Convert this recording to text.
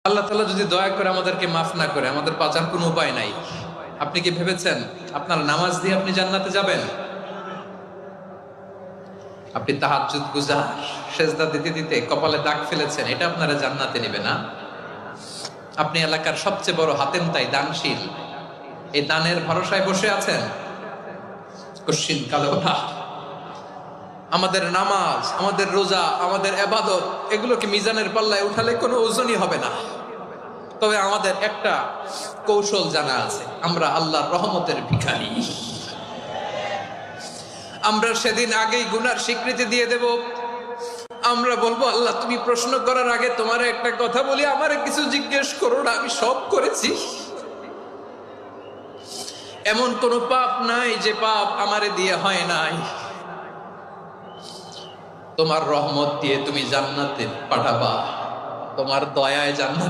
আল্লাহ তাআলা যদি দয়া করে আমাদেরকে মাফ না করে, আমাদের বাঁচার কোনো উপায় নাই। আপনি কি ভেবেছেন আপনার নামাজ দিয়ে আপনি জান্নাতে যাবেন? আপনি তাহাজ্জুদ গুজার, সেজদা দিতে দিতে কপালে দাগ ফেলেছেন, এটা আপনারা জান্নাতে নেবে না? আপনি এলাকার সবচেয়ে বড় হাতেম তাই দানশীল, এই দানের ভরসায় বসে আছেন, কশিন কালো না। আমাদের নামাজ, আমাদের রোজা, আমাদের ইবাদত, এগুলোকে মিজানের পাল্লায় উঠালে কোনো ওজনই হবে না। তবে আমাদের একটা কৌশল জানা আছে, আমরা আল্লাহর রহমতের ভিখারি। আমরা সেদিন আগেই গুনার স্বীকৃতি দিয়ে দেব। আমরা বলবো, আল্লাহ তুমি প্রশ্ন করার আগে তোমার একটা কথা বলি, আমারে কিছু জিজ্ঞেস করো না, আমি সব করেছি। এমন কোন পাপ নাই যে পাপ আমারে দিয়ে হয় নাই। তোমার রহমত দিয়ে তুমি জান্নাতে পাঠাবা, তোমার দয়ায় জান্নাত